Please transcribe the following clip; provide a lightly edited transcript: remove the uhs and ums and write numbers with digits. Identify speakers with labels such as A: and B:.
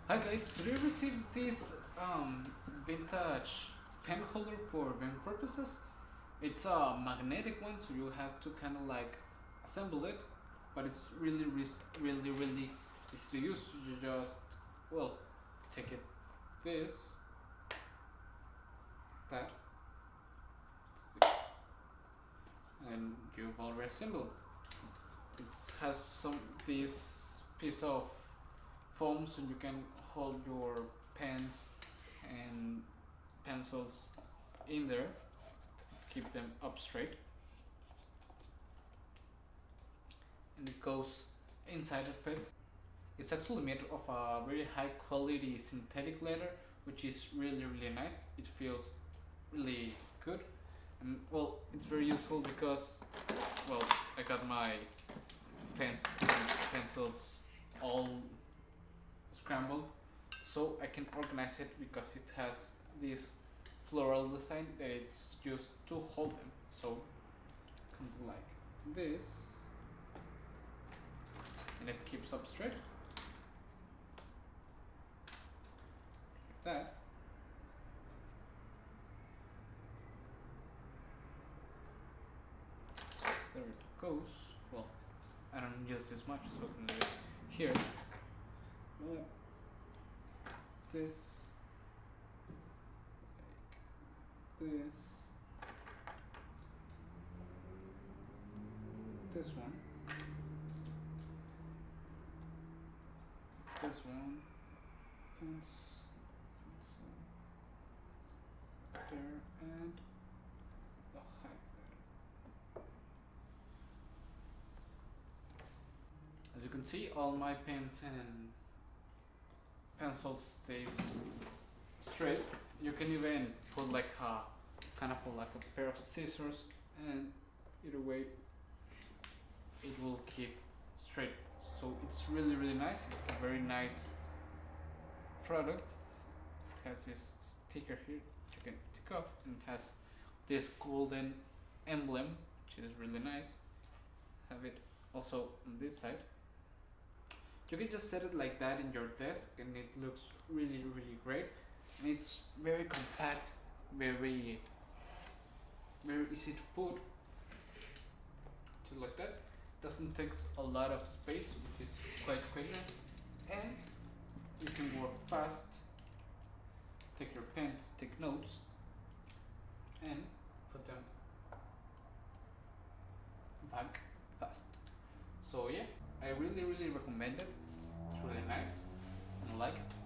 A: Hi guys, did you receive this vintage pen holder for pen purposes? It's a magnetic one, so you have to kind of like assemble it, but it's really easy to use. You just, well, take it this, that, and you've already assembled it. It has this piece of foam, so you can hold your pens and pencils in there, keep them up straight, and it goes inside of it. It's actually made of a very high quality synthetic leather, which is really nice. It feels really good, and well, it's very useful because, well, I got my pens and pencils all scrambled, so I can organize it because it has this floral design that it's used to hold them. So something like this, and it keeps up straight like that. There it goes. Well, I don't use this much, so I'm gonna leave it here. This, like this one, pencil there, and the highlighter. As you can see, all my pens and pencils stays straight. You can even put like a kind of like a pair of scissors, and either way it will keep straight. So it's really nice. It's a very nice product. It has this sticker here you can take off, and it has this golden emblem, which is really nice. Have it also on this side. You can just set it like that in your desk, and it looks really great. And it's very compact, very easy to put, just like that. Doesn't take a lot of space, which is quite nice. And you can work fast, take your pens, take notes, and put them back fast. So yeah, I really recommend it. It's really nice, and I like it.